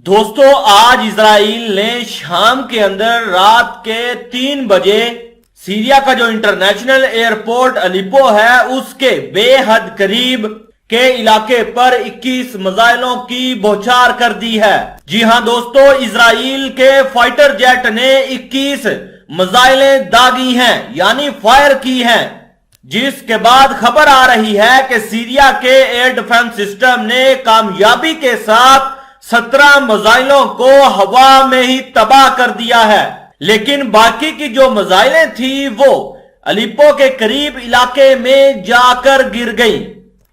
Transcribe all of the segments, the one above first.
दोस्तों, आज इजराइल ने शाम के अंदर रात के 3 बजे सीरिया का जो इंटरनेशनल एयरपोर्ट अलीपो है उसके बेहद करीब के इलाके पर 21 मिसाइलों की बौछार कर दी है। जी हां दोस्तों, इजराइल के फाइटर जेट ने 21 मिसाइलें दागी हैं, यानी फायर की हैं, जिसके बाद खबर आ रही है कि सीरिया के एयर डिफेंस सिस्टम ने कामयाबी के साथ 17 मिसाइलों को हवा में ही तबाह कर दिया है। लेकिन बाकी की जो मिसाइलें थी वो अलीपो के करीब इलाके में जाकर गिर गई।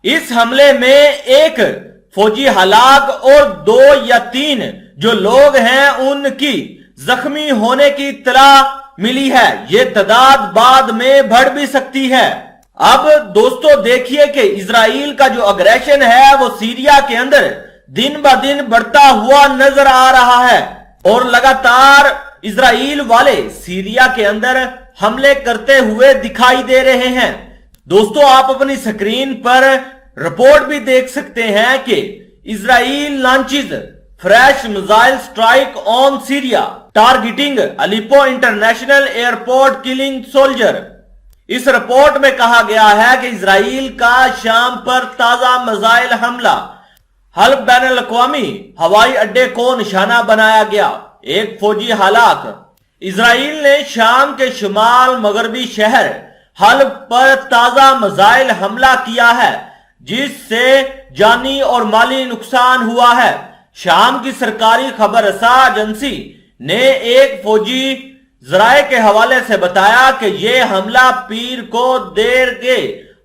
इस हमले में एक फौजी हलाक और 2 या 3 जो लोग हैं उनकी जख्मी होने की इत्तला मिली है। ये तादाद बाद में बढ़ भी सकती है। अब दोस्तों देखिए कि इजराइल का जो अग्रेशन है वो सीरिया के अंदर दिन ब दिन बढ़ता हुआ नजर आ रहा है और लगातार इजराइल वाले सीरिया के अंदर हमले करते हुए दिखाई दे रहे हैं। दोस्तों, आप अपनी स्क्रीन पर रिपोर्ट भी देख सकते हैं कि Israel launches fresh missile strike on Syria targeting Aleppo international airport killing soldier. इस रिपोर्ट में कहा गया है कि इजराइल का शाम पर ताजा मिसाइल हमला हल्ब बैनुल अक़वामी हवाई अड्डे को निशाना बनाया गया, एक फौजी हलाक। इजराइल ने शाम के शुमाल मगरबी शहर हल्ब पर ताजा मिसाइल हमला किया है, जिससे जानी और माली नुकसान हुआ है। शाम की सरकारी खबर रसा एजेंसी ने एक फौजी जराये के हवाले से बताया कि यह हमला पीर को देर के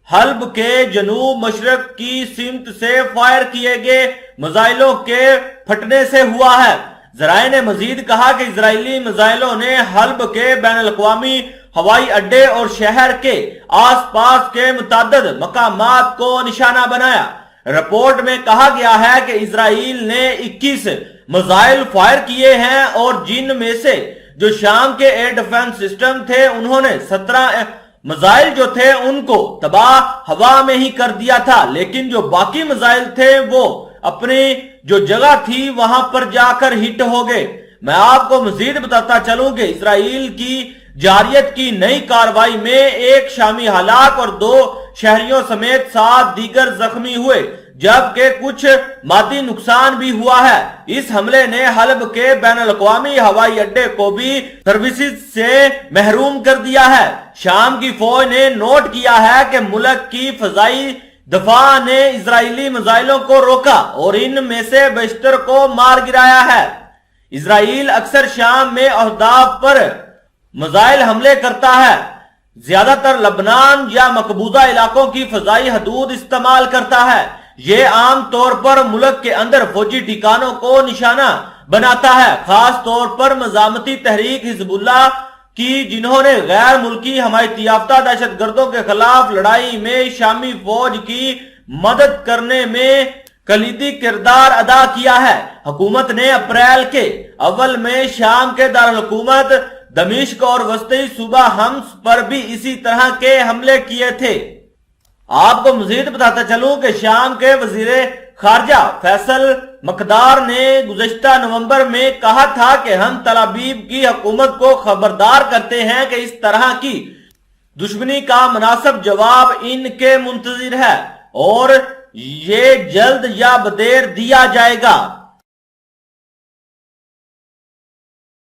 हल्ब के जनूब मशरक की सिमत से फायर किए गए मिसाइलों के फटने से हुआ है। जराये ने मजीद कहा कि इजरायली मिसाइलों ने हल्ब के बैनुल अक़वामी हवाई अड्डे और शहर के आसपास के मुतअद्दिद मकामात को निशाना बनाया। रिपोर्ट में कहा गया है कि इजराइल ने 21 मिसाइल फायर किए हैं और जिन में से जो शाम के एयर डिफेंस सिस्टम थे उन्होंने 17 मिसाइल जो थे उनको तबाह हवा में ही कर दिया था, लेकिन जो बाकी मिसाइल थे वो अपनी जो जगह थी वहां पर जाकर हिट हो गए। मैं आपको मजीद बताता चलूं कि इजराइल की जारियत की नई कार्रवाई में एक शामी हलाक और 2 शहरियों समेत 7 दीगर जख्मी हुए, जबकि कुछ मादी नुकसान भी हुआ है। इस हमले ने हल्ब के बैनुल अक़वामी हवाई अड्डे को भी सर्विसेज से महरूम कर दिया है। शाम की फौज ने नोट किया है कि मुल्क की फजाई दफा ने इजरायली मिसाइलों को रोका और इनमें से बेशतर को मार गिराया है। इजराइल अक्सर शाम में अहदाफ पर मिसाइल हमले करता है, ज्यादातर लबनान या मकबूजा इलाकों की फजाई हदूद इस्तेमाल करता है। ये आम तौर पर मुल्क के अंदर फौजी ठिकानों को निशाना बनाता है, खास तौर पर मजामती तहरीक हिजबुल्लाह की, जिन्होंने गैर मुल्की हमायती याफ्ता दहशतगर्दों के खिलाफ लड़ाई में शामी फौज की मदद करने में कलीदी किरदार अदा किया है। हुकूमत ने अप्रैल के अव्वल में शाम के दारुल हुकूमत दमिश्क और वस्ती सूबा हम्स पर भी इसी तरह के हमले किए थे। आपको मजीद बताता चलूं कि शाम के वजीर खारजा फैसल मकदार ने गुज़श्ता नवंबर में कहा था कि हम तल अवीव की हुकूमत को खबरदार करते हैं कि इस तरह की दुश्मनी का मुनासिब जवाब इनके मुंतजिर है और ये जल्द या बदेर दिया जाएगा।